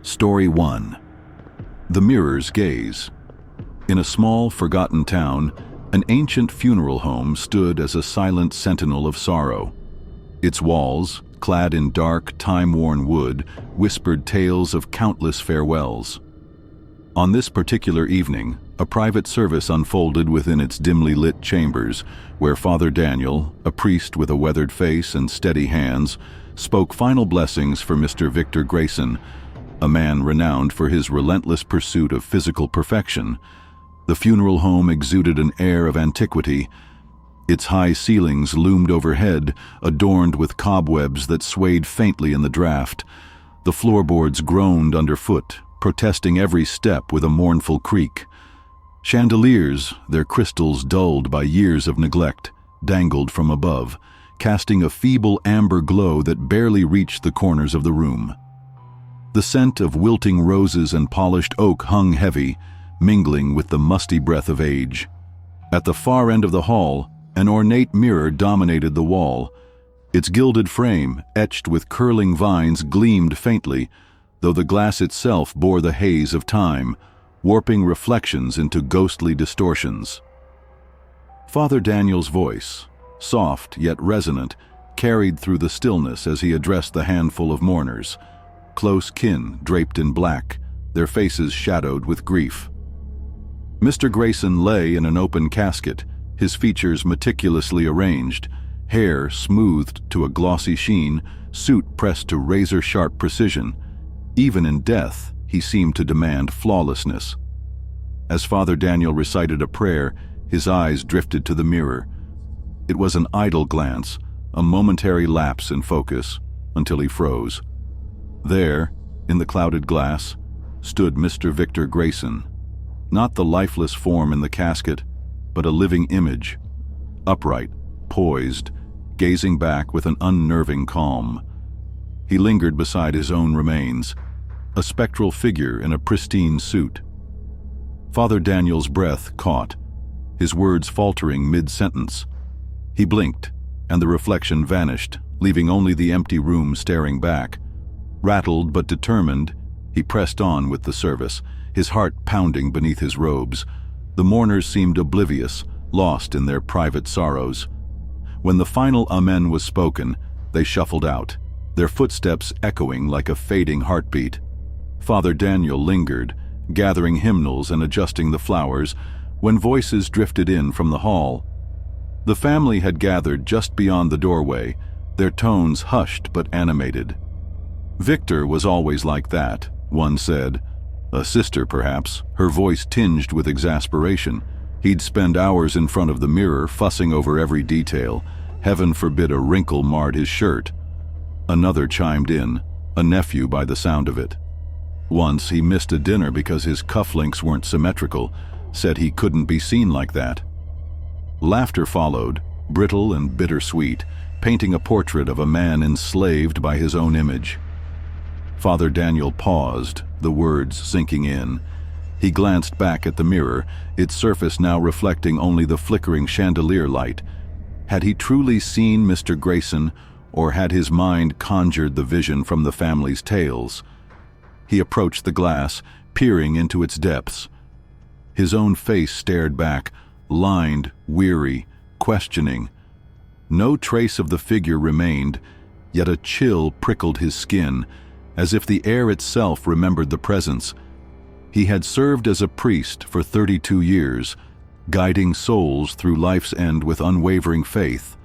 Story 1. The Mirror's Gaze. In a small, forgotten town, an ancient funeral home stood as a silent sentinel of sorrow. Its walls, clad in dark, time-worn wood, whispered tales of countless farewells. On this particular evening, a private service unfolded within its dimly lit chambers, where Father Daniel, a priest with a weathered face and steady hands, spoke final blessings for Mr. Victor Grayson, a man renowned for his relentless pursuit of physical perfection. The funeral home exuded an air of antiquity. Its high ceilings loomed overhead, adorned with cobwebs that swayed faintly in the draft. The floorboards groaned underfoot, protesting every step with a mournful creak. Chandeliers, their crystals dulled by years of neglect, dangled from above, casting a feeble amber glow that barely reached the corners of the room. The scent of wilting roses and polished oak hung heavy, mingling with the musty breath of age. At the far end of the hall, an ornate mirror dominated the wall. Its gilded frame, etched with curling vines, gleamed faintly, though the glass itself bore the haze of time, warping reflections into ghostly distortions. Father Daniel's voice, soft yet resonant, carried through the stillness as he addressed the handful of mourners, close kin draped in black, their faces shadowed with grief. Mr. Grayson lay in an open casket, his features meticulously arranged, hair smoothed to a glossy sheen, suit pressed to razor-sharp precision. Even in death, he seemed to demand flawlessness. As Father Daniel recited a prayer, his eyes drifted to the mirror. It was an idle glance, a momentary lapse in focus, until he froze. There, in the clouded glass, stood Mr. Victor Grayson, not the lifeless form in the casket, but a living image, upright, poised, gazing back with an unnerving calm. He lingered beside his own remains, a spectral figure in a pristine suit. Father Daniel's breath caught, his words faltering mid-sentence. He blinked, and the reflection vanished, leaving only the empty room staring back. Rattled but determined, he pressed on with the service, his heart pounding beneath his robes. The mourners seemed oblivious, lost in their private sorrows. When the final amen was spoken, they shuffled out, their footsteps echoing like a fading heartbeat. Father Daniel lingered, gathering hymnals and adjusting the flowers, when voices drifted in from the hall. The family had gathered just beyond the doorway, their tones hushed but animated. Victor was always like that, one said. A sister, perhaps, her voice tinged with exasperation. He'd spend hours in front of the mirror, fussing over every detail. Heaven forbid a wrinkle marred his shirt. Another chimed in, a nephew by the sound of it. Once he missed a dinner because his cufflinks weren't symmetrical, said he couldn't be seen like that. Laughter followed, brittle and bittersweet, painting a portrait of a man enslaved by his own image. Father Daniel paused, the words sinking in. He glanced back at the mirror, its surface now reflecting only the flickering chandelier light. Had he truly seen Mr. Grayson, or had his mind conjured the vision from the family's tales? He approached the glass, peering into its depths. His own face stared back, lined, weary, questioning. No trace of the figure remained, yet a chill prickled his skin, as if the air itself remembered the presence. He had served as a priest for 32 years, guiding souls through life's end with unwavering faith.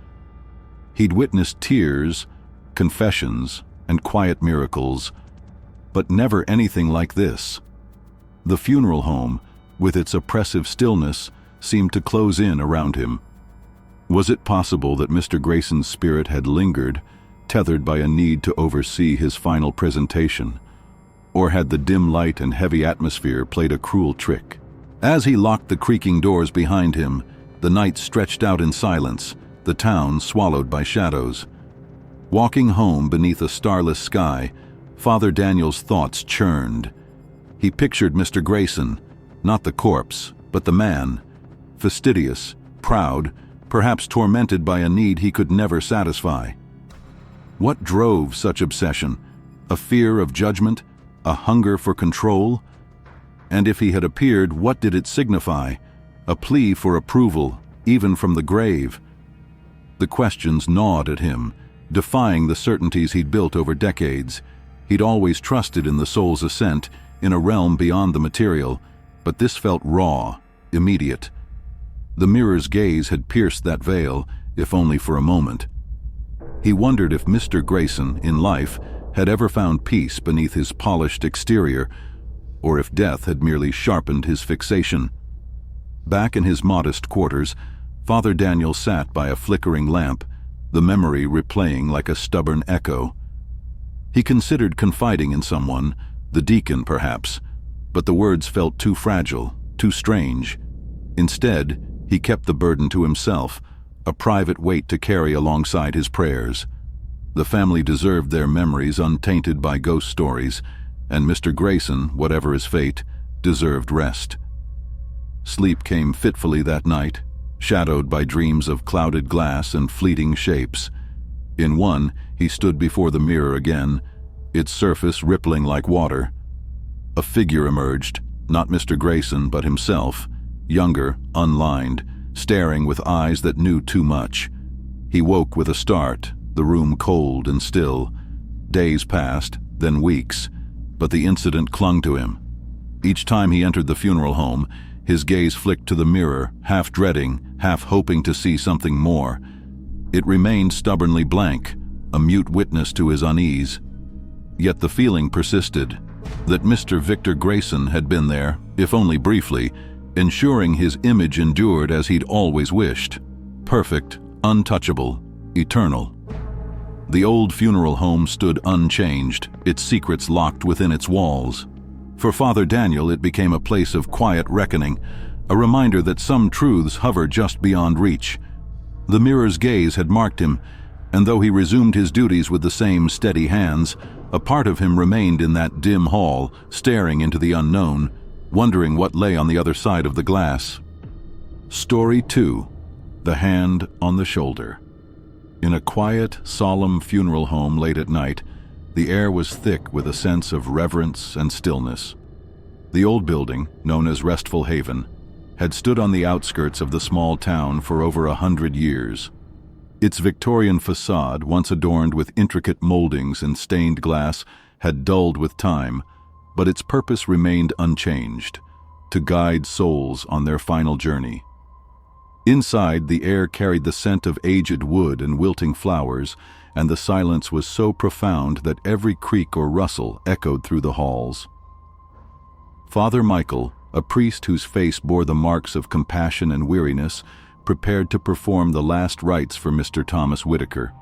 He'd witnessed tears, confessions, and quiet miracles, but never anything like this. The funeral home, with its oppressive stillness, seemed to close in around him. Was it possible that Mr. Grayson's spirit had lingered, tethered by a need to oversee his final presentation? Or had the dim light and heavy atmosphere played a cruel trick? As he locked the creaking doors behind him, the night stretched out in silence, the town swallowed by shadows. Walking home beneath a starless sky, Father Daniel's thoughts churned. He pictured Mr. Grayson, not the corpse, but the man, fastidious, proud, perhaps tormented by a need he could never satisfy. What drove such obsession? A fear of judgment? A hunger for control? And if he had appeared, what did it signify? A plea for approval, even from the grave? The questions gnawed at him, defying the certainties he'd built over decades. He'd always trusted in the soul's ascent, in a realm beyond the material, but this felt raw, immediate. The mirror's gaze had pierced that veil, if only for a moment. He wondered if Mr. Grayson, in life, had ever found peace beneath his polished exterior, or if death had merely sharpened his fixation. Back in his modest quarters, Father Daniel sat by a flickering lamp, the memory replaying like a stubborn echo. He considered confiding in someone, the deacon perhaps, but the words felt too fragile, too strange. Instead, he kept the burden to himself, a private weight to carry alongside his prayers. The family deserved their memories untainted by ghost stories, and Mr. Grayson, whatever his fate, deserved rest. Sleep came fitfully that night, shadowed by dreams of clouded glass and fleeting shapes. In one, he stood before the mirror again, its surface rippling like water. A figure emerged, not Mr. Grayson, but himself, younger, unlined, staring with eyes that knew too much. He woke with a start, the room cold and still. Days passed, then weeks, but the incident clung to him. Each time he entered the funeral home, his gaze flicked to the mirror, half dreading, half hoping to see something more. It remained stubbornly blank, a mute witness to his unease. Yet the feeling persisted, that Mr. Victor Grayson had been there, if only briefly, ensuring his image endured as he'd always wished. Perfect, untouchable, eternal. The old funeral home stood unchanged, its secrets locked within its walls. For Father Daniel, it became a place of quiet reckoning, a reminder that some truths hover just beyond reach. The mirror's gaze had marked him, and though he resumed his duties with the same steady hands, a part of him remained in that dim hall, staring into the unknown, wondering what lay on the other side of the glass. Story 2. The Hand on the Shoulder. In a quiet, solemn funeral home late at night, the air was thick with a sense of reverence and stillness. The old building, known as Restful Haven, had stood on the outskirts of the small town for over 100 years. Its Victorian facade, once adorned with intricate moldings and stained glass, had dulled with time, but its purpose remained unchanged, to guide souls on their final journey. Inside, the air carried the scent of aged wood and wilting flowers, and the silence was so profound that every creak or rustle echoed through the halls. Father Michael, a priest whose face bore the marks of compassion and weariness, prepared to perform the last rites for Mr. Thomas Whitaker.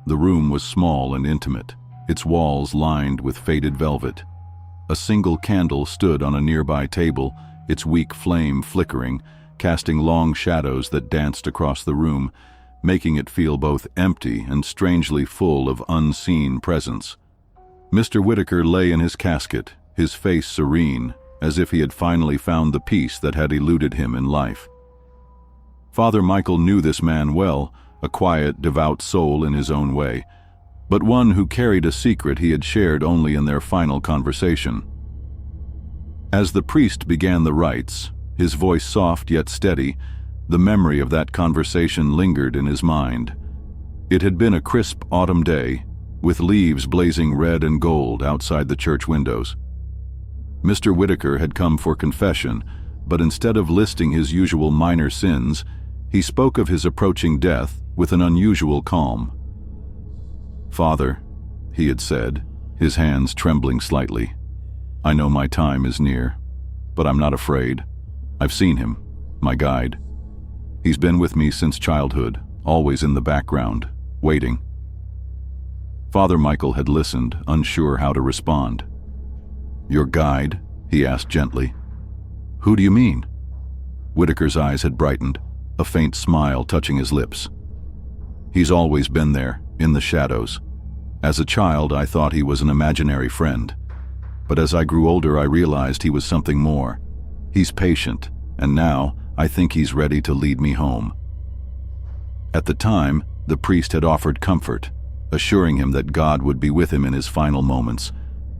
The room was small and intimate, its walls lined with faded velvet. A single candle stood on a nearby table, its weak flame flickering, casting long shadows that danced across the room, making it feel both empty and strangely full of unseen presence. Mr. Whitaker lay in his casket, his face serene, as if he had finally found the peace that had eluded him in life. Father Michael knew this man well, a quiet, devout soul in his own way, but one who carried a secret he had shared only in their final conversation. As the priest began the rites, his voice soft yet steady, the memory of that conversation lingered in his mind. It had been a crisp autumn day, with leaves blazing red and gold outside the church windows. Mr. Whitaker had come for confession, but instead of listing his usual minor sins, he spoke of his approaching death with an unusual calm. "Father," he had said, his hands trembling slightly, "I know my time is near, but I'm not afraid. I've seen him, my guide. He's been with me since childhood, always in the background, waiting." Father Michael had listened, unsure how to respond. "Your guide?" he asked gently. "Who do you mean?" Whitaker's eyes had brightened, a faint smile touching his lips. "He's always been there, in the shadows. As a child, I thought he was an imaginary friend. But as I grew older, I realized he was something more. He's patient, and now I think he's ready to lead me home." At the time, the priest had offered comfort, assuring him that God would be with him in his final moments.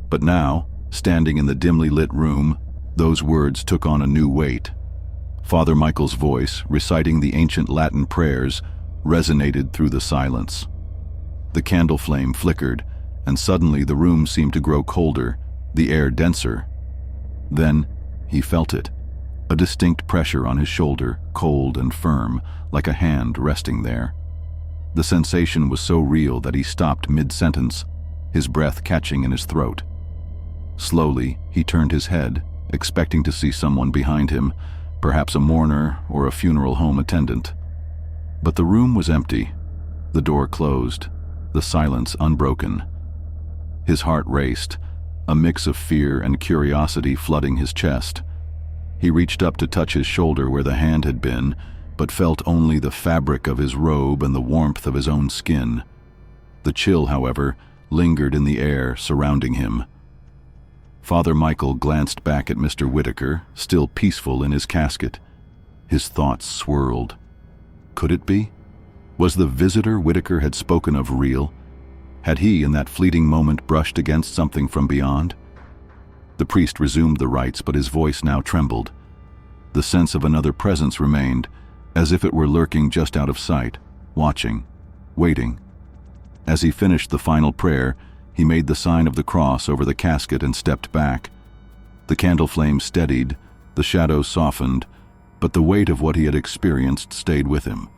But now, standing in the dimly lit room, those words took on a new weight. Father Michael's voice, reciting the ancient Latin prayers, resonated through the silence. The candle flame flickered, and suddenly the room seemed to grow colder, the air denser. Then he felt it, a distinct pressure on his shoulder, cold and firm, like a hand resting there. The sensation was so real that he stopped mid-sentence, his breath catching in his throat. Slowly, he turned his head, expecting to see someone behind him, perhaps a mourner or a funeral home attendant. But the room was empty, the door closed, the silence unbroken. His heart raced, a mix of fear and curiosity flooding his chest. He reached up to touch his shoulder where the hand had been, but felt only the fabric of his robe and the warmth of his own skin. The chill, however, lingered in the air surrounding him. Father Michael glanced back at Mr. Whitaker, still peaceful in his casket. His thoughts swirled. Could it be? Was the visitor Whitaker had spoken of real? Had he, in that fleeting moment, brushed against something from beyond? The priest resumed the rites, but his voice now trembled. The sense of another presence remained, as if it were lurking just out of sight, watching, waiting. As he finished the final prayer, he made the sign of the cross over the casket and stepped back. The candle flame steadied, the shadows softened, but the weight of what he had experienced stayed with him.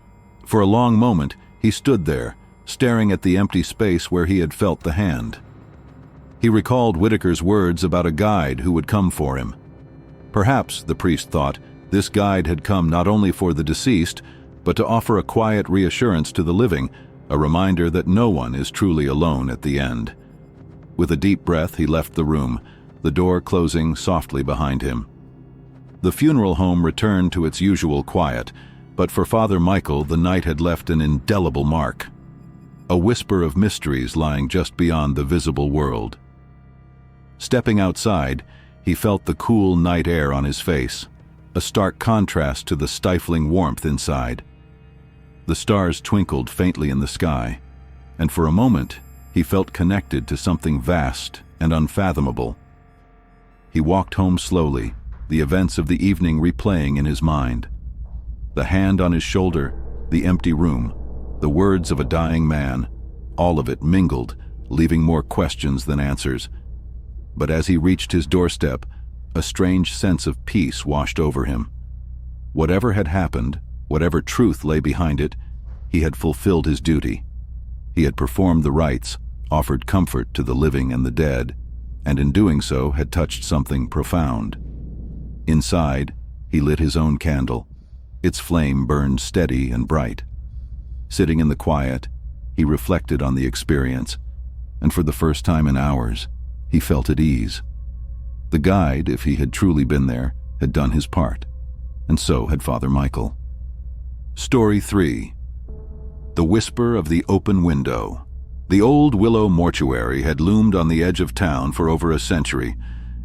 For a long moment, he stood there, staring at the empty space where he had felt the hand. He recalled Whitaker's words about a guide who would come for him. Perhaps, the priest thought, this guide had come not only for the deceased, but to offer a quiet reassurance to the living, a reminder that no one is truly alone at the end. With a deep breath, he left the room, the door closing softly behind him. The funeral home returned to its usual quiet, but for Father Michael, the night had left an indelible mark. A whisper of mysteries lying just beyond the visible world. Stepping outside, he felt the cool night air on his face, a stark contrast to the stifling warmth inside. The stars twinkled faintly in the sky, and for a moment, he felt connected to something vast and unfathomable. He walked home slowly, the events of the evening replaying in his mind. The hand on his shoulder, the empty room, the words of a dying man, all of it mingled, leaving more questions than answers. But as he reached his doorstep, a strange sense of peace washed over him. Whatever had happened, whatever truth lay behind it, he had fulfilled his duty. He had performed the rites, offered comfort to the living and the dead, and in doing so had touched something profound. Inside, he lit his own candle. Its flame burned steady and bright. Sitting in the quiet, he reflected on the experience, and for the first time in hours, he felt at ease. The guide, if he had truly been there, had done his part, and so had Father Michael. Story 3. The Whisper of the Open Window. The old Willow Mortuary had loomed on the edge of town for over a century,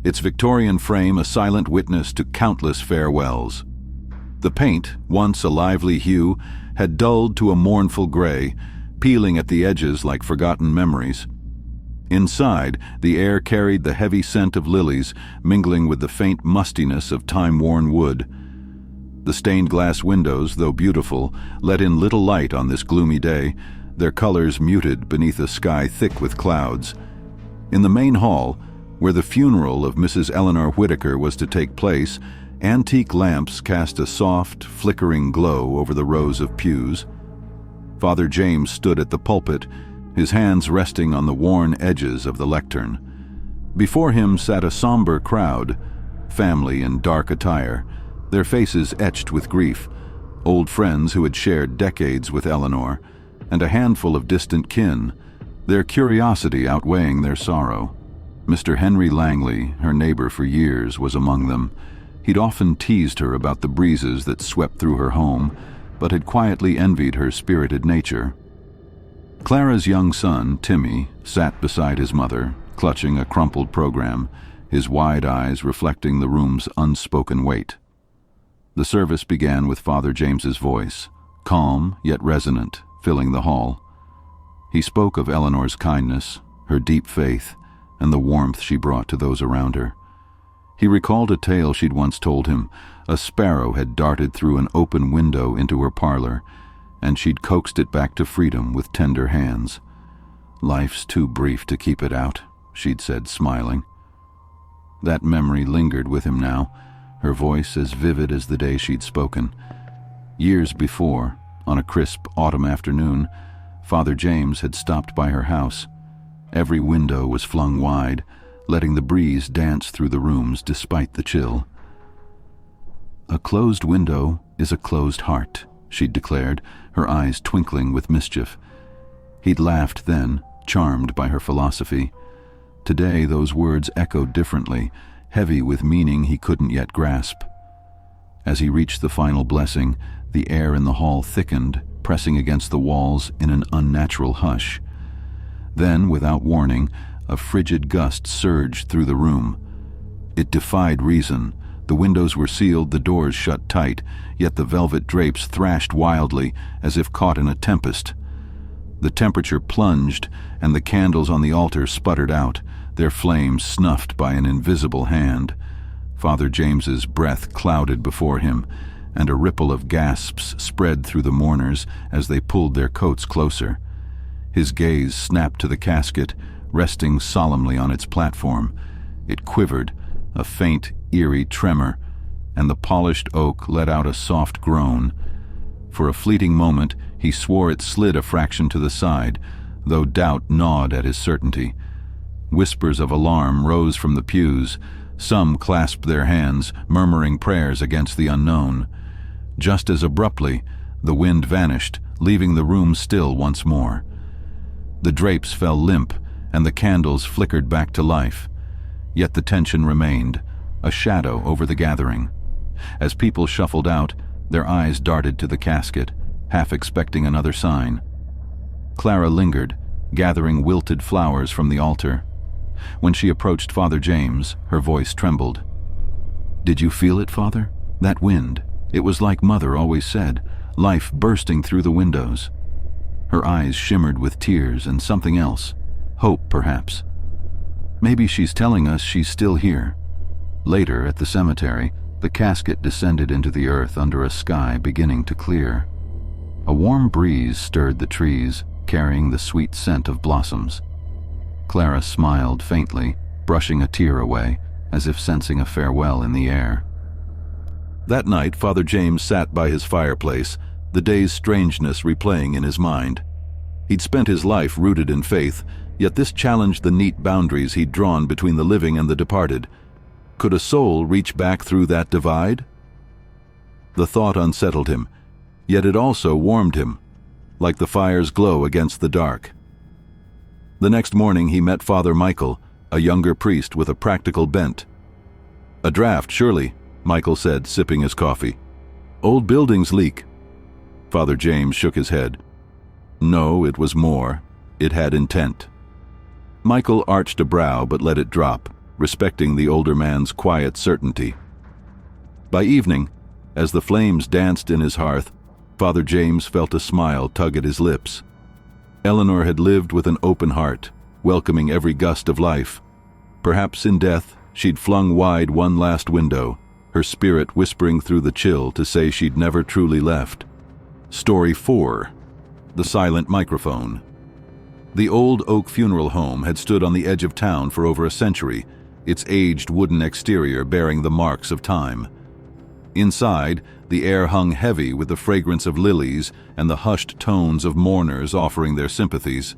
its Victorian frame a silent witness to countless farewells. The paint, once a lively hue, had dulled to a mournful gray, peeling at the edges like forgotten memories. Inside, the air carried the heavy scent of lilies, mingling with the faint mustiness of time-worn wood. The stained glass windows, though beautiful, let in little light on this gloomy day, their colors muted beneath a sky thick with clouds. In the main hall, where the funeral of Mrs. Eleanor Whitaker was to take place, antique lamps cast a soft, flickering glow over the rows of pews. Father James stood at the pulpit, his hands resting on the worn edges of the lectern. Before him sat a somber crowd, family in dark attire, their faces etched with grief, old friends who had shared decades with Eleanor, and a handful of distant kin, their curiosity outweighing their sorrow. Mr. Henry Langley, her neighbor for years, was among them. He'd often teased her about the breezes that swept through her home, but had quietly envied her spirited nature. Clara's young son, Timmy, sat beside his mother, clutching a crumpled program, his wide eyes reflecting the room's unspoken weight. The service began with Father James's voice, calm yet resonant, filling the hall. He spoke of Eleanor's kindness, her deep faith, and the warmth she brought to those around her. He recalled a tale she'd once told him. A sparrow had darted through an open window into her parlor, and she'd coaxed it back to freedom with tender hands. "Life's too brief to keep it out," she'd said, smiling. That memory lingered with him now, her voice as vivid as the day she'd spoken. Years before, on a crisp autumn afternoon, Father James had stopped by her house. Every window was flung wide, letting the breeze dance through the rooms despite the chill. "A closed window is a closed heart," she'd declared, her eyes twinkling with mischief. He'd laughed then, charmed by her philosophy. Today those words echoed differently, heavy with meaning he couldn't yet grasp. As he reached the final blessing, the air in the hall thickened, pressing against the walls in an unnatural hush. Then, without warning, a frigid gust surged through the room. It defied reason. The windows were sealed, the doors shut tight, yet the velvet drapes thrashed wildly, as if caught in a tempest. The temperature plunged, and the candles on the altar sputtered out, their flames snuffed by an invisible hand. Father James's breath clouded before him, and a ripple of gasps spread through the mourners as they pulled their coats closer. His gaze snapped to the casket, resting solemnly on its platform. It quivered, a faint, eerie tremor, and the polished oak let out a soft groan. For a fleeting moment, he swore it slid a fraction to the side, though doubt gnawed at his certainty. Whispers of alarm rose from the pews. Some clasped their hands, murmuring prayers against the unknown. Just as abruptly, the wind vanished, leaving the room still once more. The drapes fell limp, and the candles flickered back to life. Yet the tension remained, a shadow over the gathering. As people shuffled out, their eyes darted to the casket, half expecting another sign. Clara lingered, gathering wilted flowers from the altar. When she approached Father James, her voice trembled. "Did you feel it, Father? That wind? It was like Mother always said, life bursting through the windows." Her eyes shimmered with tears and something else. Hope, perhaps. "Maybe she's telling us she's still here." Later, at the cemetery, the casket descended into the earth under a sky beginning to clear. A warm breeze stirred the trees, carrying the sweet scent of blossoms. Clara smiled faintly, brushing a tear away, as if sensing a farewell in the air. That night, Father James sat by his fireplace, the day's strangeness replaying in his mind. He'd spent his life rooted in faith, yet this challenged the neat boundaries he'd drawn between the living and the departed. Could a soul reach back through that divide? The thought unsettled him, yet it also warmed him, like the fire's glow against the dark. The next morning he met Father Michael, a younger priest with a practical bent. "A draft, surely," Michael said, sipping his coffee. "Old buildings leak." Father James shook his head. No, it was more. It had intent. Michael arched a brow but let it drop, respecting the older man's quiet certainty. By evening, as the flames danced in his hearth, Father James felt a smile tug at his lips. Eleanor had lived with an open heart, welcoming every gust of life. Perhaps in death, she'd flung wide one last window, her spirit whispering through the chill to say she'd never truly left. Story 4. The Silent Microphone. The old oak funeral home had stood on the edge of town for over a century, its aged wooden exterior bearing the marks of time. Inside, the air hung heavy with the fragrance of lilies and the hushed tones of mourners offering their sympathies.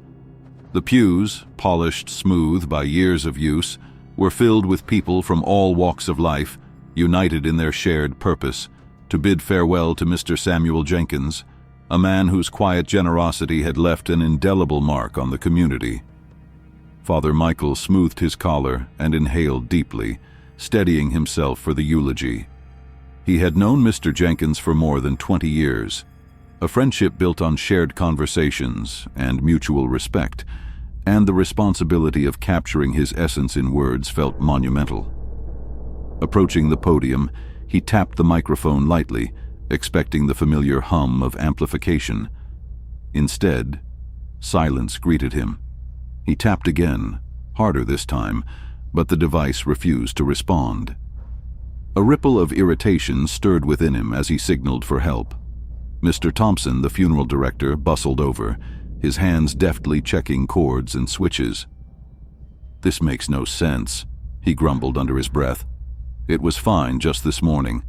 The pews, polished smooth by years of use, were filled with people from all walks of life, united in their shared purpose, to bid farewell to Mr. Samuel Jenkins, a man whose quiet generosity had left an indelible mark on the community. Father Michael smoothed his collar and inhaled deeply, steadying himself for the eulogy. He had known Mr. Jenkins for more than 20 years, a friendship built on shared conversations and mutual respect, and the responsibility of capturing his essence in words felt monumental. Approaching the podium, he tapped the microphone lightly, expecting the familiar hum of amplification. Instead, silence greeted him. He tapped again, harder this time, but the device refused to respond. A ripple of irritation stirred within him as he signaled for help. Mr. Thompson, the funeral director, bustled over, his hands deftly checking cords and switches. "This makes no sense," he grumbled under his breath. "It was fine just this morning."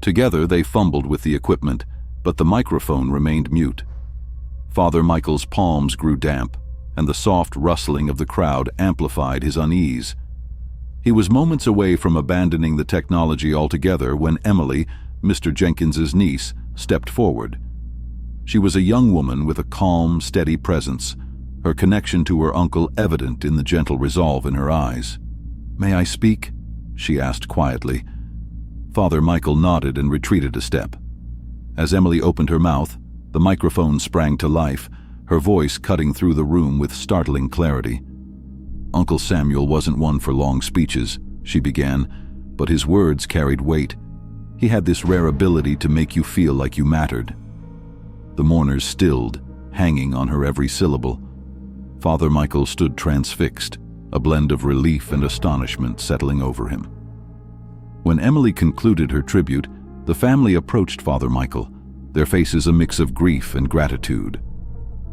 Together they fumbled with the equipment, but the microphone remained mute. Father Michael's palms grew damp, and the soft rustling of the crowd amplified his unease. He was moments away from abandoning the technology altogether when Emily, Mr. Jenkins's niece, stepped forward. She was a young woman with a calm, steady presence, her connection to her uncle evident in the gentle resolve in her eyes. "May I speak?" she asked quietly. Father Michael nodded and retreated a step. As Emily opened her mouth, the microphone sprang to life, her voice cutting through the room with startling clarity. "Uncle Samuel wasn't one for long speeches," she began, but his words carried weight. He had this rare ability to make you feel like you mattered. The mourners stilled, hanging on her every syllable. Father Michael stood transfixed, a blend of relief and astonishment settling over him. When Emily concluded her tribute, the family approached Father Michael, their faces a mix of grief and gratitude.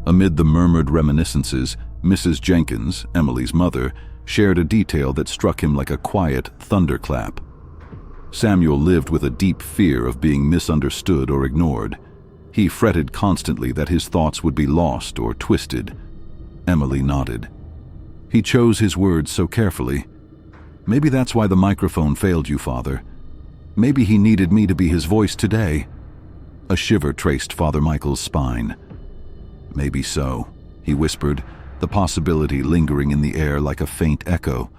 Amid the murmured reminiscences, Mrs. Jenkins, Emily's mother, shared a detail that struck him like a quiet thunderclap. Samuel lived with a deep fear of being misunderstood or ignored. He fretted constantly that his thoughts would be lost or twisted. Emily nodded. "He chose his words so carefully. Maybe that's why the microphone failed you, Father. Maybe he needed me to be his voice today." A shiver traced Father Michael's spine. "Maybe so," he whispered, the possibility lingering in the air like a faint echo.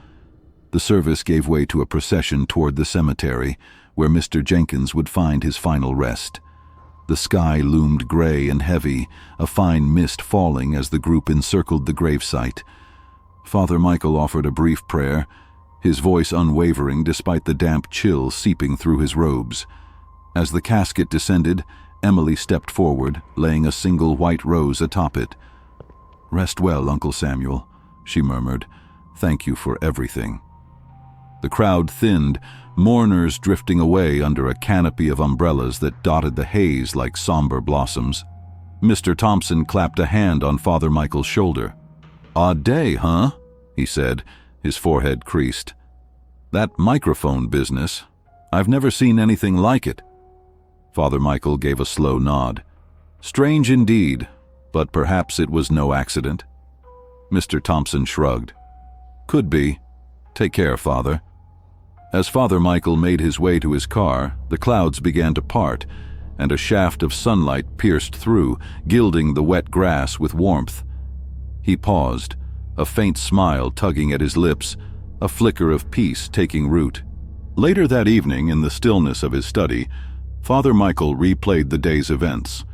The service gave way to a procession toward the cemetery, where Mr. Jenkins would find his final rest. The sky loomed gray and heavy, a fine mist falling as the group encircled the gravesite. Father Michael offered a brief prayer, his voice unwavering despite the damp chill seeping through his robes. As the casket descended, Emily stepped forward, laying a single white rose atop it. "Rest well, Uncle Samuel," she murmured. "Thank you for everything." The crowd thinned, mourners drifting away under a canopy of umbrellas that dotted the haze like somber blossoms. Mr. Thompson clapped a hand on Father Michael's shoulder. "Odd day, huh?" he said, his forehead creased. "That microphone business, I've never seen anything like it." Father Michael gave a slow nod. "Strange indeed, but perhaps it was no accident." Mr. Thompson shrugged. "Could be. Take care, Father." As Father Michael made his way to his car, the clouds began to part, and a shaft of sunlight pierced through, gilding the wet grass with warmth. He paused, a faint smile tugging at his lips, a flicker of peace taking root. Later that evening, in the stillness of his study, Father Michael replayed the day's events.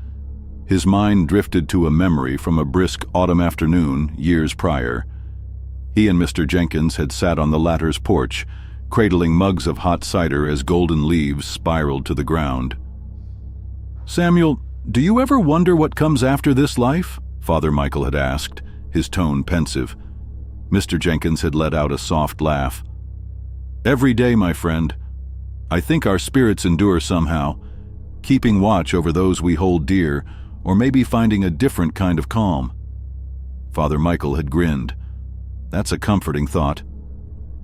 His mind drifted to a memory from a brisk autumn afternoon years prior. He and Mr. Jenkins had sat on the latter's porch, cradling mugs of hot cider as golden leaves spiraled to the ground. "Samuel, do you ever wonder what comes after this life?" Father Michael had asked, his tone pensive. Mr. Jenkins had let out a soft laugh. "Every day, my friend. I think our spirits endure somehow, keeping watch over those we hold dear, or maybe finding a different kind of calm." Father Michael had grinned. "That's a comforting thought."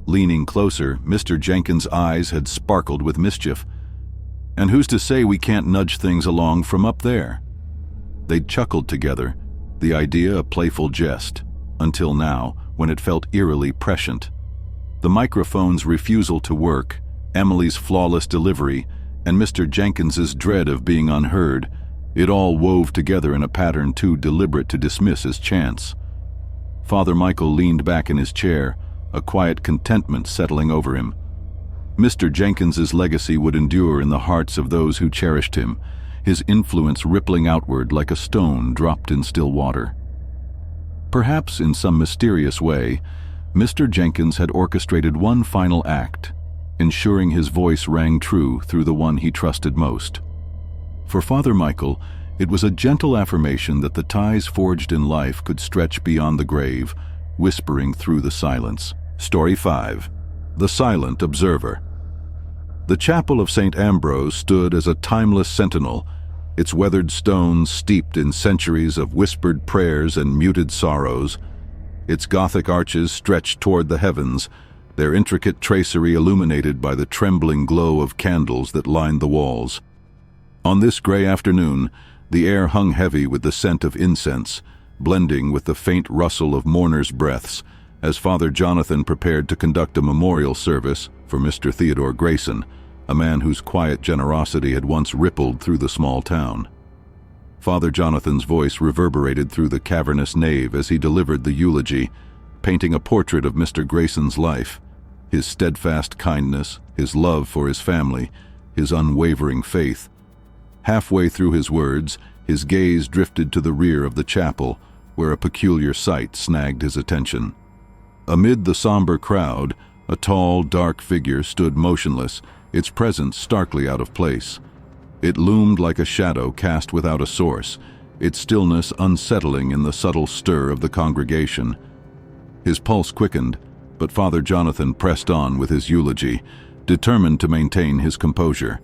Leaning closer, Mr. Jenkins' eyes had sparkled with mischief. "And who's to say we can't nudge things along from up there?" They'd chuckled together, the idea a playful jest, until now, when it felt eerily prescient. The microphone's refusal to work, Emily's flawless delivery, and Mr. Jenkins's dread of being unheard, it all wove together in a pattern too deliberate to dismiss as chance. Father Michael leaned back in his chair, a quiet contentment settling over him. Mr. Jenkins's legacy would endure in the hearts of those who cherished him, his influence rippling outward like a stone dropped in still water. Perhaps in some mysterious way, Mr. Jenkins had orchestrated one final act, ensuring his voice rang true through the one he trusted most. For Father Michael, it was a gentle affirmation that the ties forged in life could stretch beyond the grave, whispering through the silence. Story 5. The Silent Observer. The chapel of St. Ambrose stood as a timeless sentinel, its weathered stones steeped in centuries of whispered prayers and muted sorrows. Its Gothic arches stretched toward the heavens, their intricate tracery illuminated by the trembling glow of candles that lined the walls. On this gray afternoon, the air hung heavy with the scent of incense, blending with the faint rustle of mourners' breaths, as Father Jonathan prepared to conduct a memorial service for Mr. Theodore Grayson, a man whose quiet generosity had once rippled through the small town. Father Jonathan's voice reverberated through the cavernous nave as he delivered the eulogy, painting a portrait of Mr. Grayson's life, his steadfast kindness, his love for his family, his unwavering faith. Halfway through his words, his gaze drifted to the rear of the chapel, where a peculiar sight snagged his attention. Amid the somber crowd, a tall, dark figure stood motionless, its presence starkly out of place. It loomed like a shadow cast without a source, its stillness unsettling in the subtle stir of the congregation. His pulse quickened, but Father Jonathan pressed on with his eulogy, determined to maintain his composure.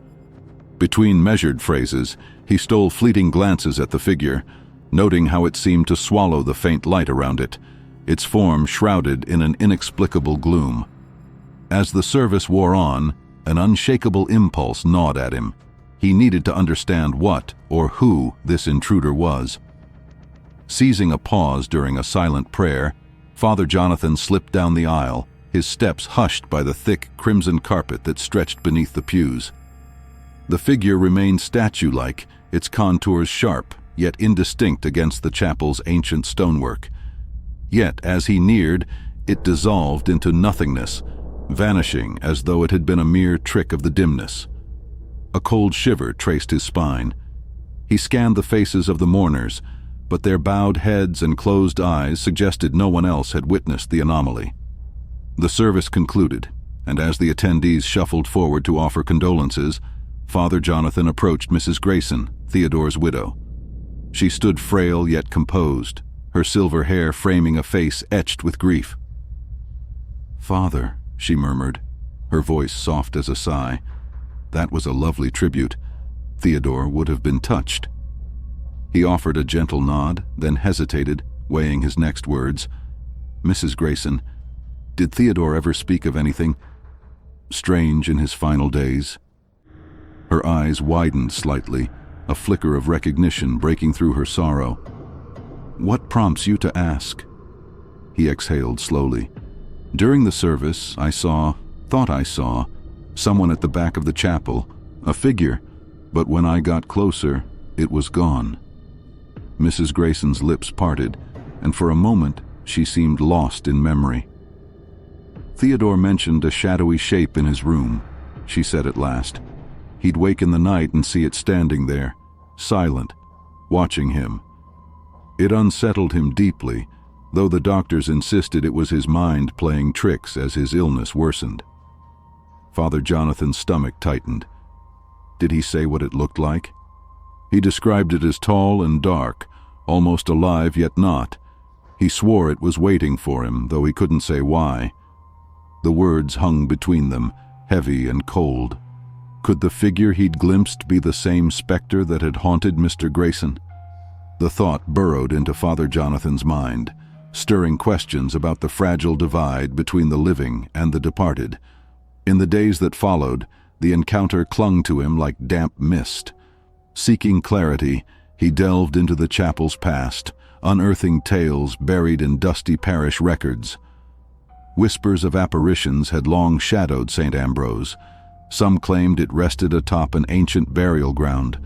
Between measured phrases, he stole fleeting glances at the figure, noting how it seemed to swallow the faint light around it, its form shrouded in an inexplicable gloom. As the service wore on, an unshakable impulse gnawed at him. He needed to understand what or who this intruder was. Seizing a pause during a silent prayer, Father Jonathan slipped down the aisle, his steps hushed by the thick crimson carpet that stretched beneath the pews. The figure remained statue-like, its contours sharp, yet indistinct against the chapel's ancient stonework. Yet, as he neared, it dissolved into nothingness, vanishing as though it had been a mere trick of the dimness. A cold shiver traced his spine. He scanned the faces of the mourners, but their bowed heads and closed eyes suggested no one else had witnessed the anomaly. The service concluded, and as the attendees shuffled forward to offer condolences, Father Jonathan approached Mrs. Grayson, Theodore's widow. She stood frail yet composed, her silver hair framing a face etched with grief. "Father," she murmured, her voice soft as a sigh. That was a lovely tribute. Theodore would have been touched. He offered a gentle nod, then hesitated, weighing his next words. "Mrs. Grayson, did Theodore ever speak of anything strange in his final days?" Her eyes widened slightly, a flicker of recognition breaking through her sorrow. "What prompts you to ask?" He exhaled slowly. "During the service, thought I saw, someone at the back of the chapel, a figure, but when I got closer, it was gone." Mrs. Grayson's lips parted, and for a moment she seemed lost in memory. "Theodore mentioned a shadowy shape in his room," she said at last. "He'd wake in the night and see it standing there, silent, watching him. It unsettled him deeply, though the doctors insisted it was his mind playing tricks as his illness worsened." Father Jonathan's stomach tightened. Did he say what it looked like? He described it as tall and dark, almost alive yet not. He swore it was waiting for him, though he couldn't say why. The words hung between them, heavy and cold. Could the figure he'd glimpsed be the same specter that had haunted Mr. Grayson? The thought burrowed into Father Jonathan's mind, stirring questions about the fragile divide between the living and the departed. In the days that followed, the encounter clung to him like damp mist. Seeking clarity, he delved into the chapel's past, unearthing tales buried in dusty parish records. Whispers of apparitions had long shadowed St. Ambrose. Some claimed it rested atop an ancient burial ground.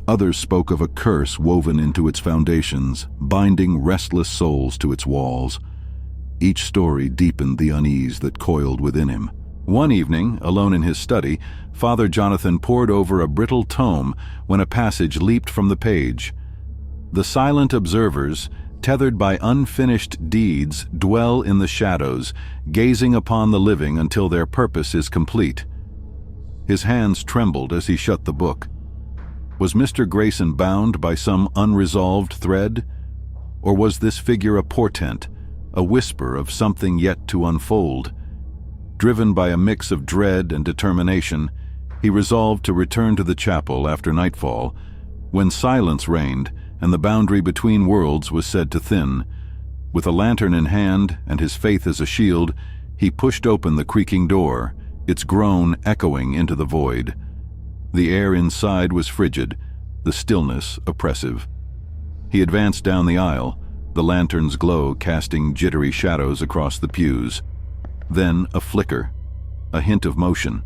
Others spoke of a curse woven into its foundations, binding restless souls to its walls. Each story deepened the unease that coiled within him. One evening, alone in his study, Father Jonathan pored over a brittle tome when a passage leaped from the page. "The silent observers, tethered by unfinished deeds, dwell in the shadows, gazing upon the living until their purpose is complete." His hands trembled as he shut the book. Was Mr. Grayson bound by some unresolved thread? Or was this figure a portent, a whisper of something yet to unfold. Driven by a mix of dread and determination, he resolved to return to the chapel after nightfall, when silence reigned and the boundary between worlds was said to thin. With a lantern in hand and his faith as a shield, he pushed open the creaking door, its groan echoing into the void. The air inside was frigid, the stillness oppressive. He advanced down the aisle, the lantern's glow casting jittery shadows across the pews. Then a flicker, a hint of motion.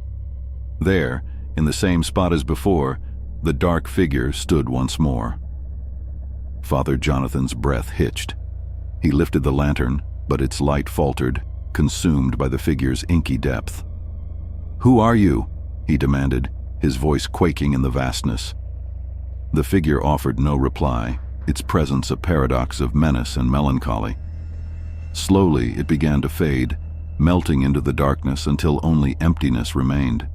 There, in the same spot as before, the dark figure stood once more. Father Jonathan's breath hitched. He lifted the lantern, but its light faltered, consumed by the figure's inky depth. "Who are you?" he demanded, his voice quaking in the vastness. The figure offered no reply, its presence a paradox of menace and melancholy. Slowly it began to fade, melting into the darkness until only emptiness remained.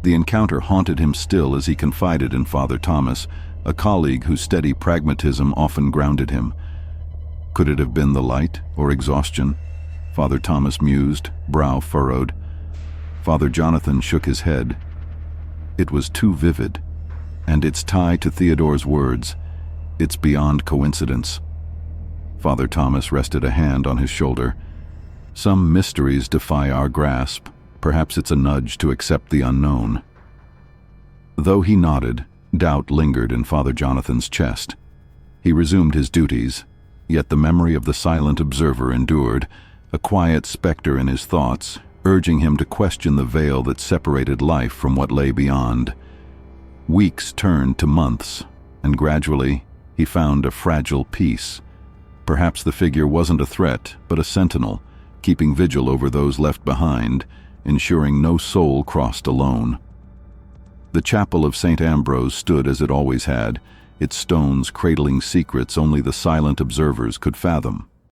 The encounter haunted him still as he confided in Father Thomas, a colleague whose steady pragmatism often grounded him. Could it have been the light or exhaustion? Father Thomas mused, brow furrowed. Father Jonathan shook his head. It was too vivid, and its tie to Theodore's words, it's beyond coincidence. Father Thomas rested a hand on his shoulder. Some mysteries defy our grasp. Perhaps it's a nudge to accept the unknown. Though he nodded, doubt lingered in Father Jonathan's chest. He resumed his duties, yet the memory of the silent observer endured, a quiet specter in his thoughts, urging him to question the veil that separated life from what lay beyond. Weeks turned to months, and gradually he found a fragile peace. Perhaps the figure wasn't a threat, but a sentinel, keeping vigil over those left behind, ensuring no soul crossed alone. The chapel of St. Ambrose stood as it always had, its stones cradling secrets only the silent observers could fathom.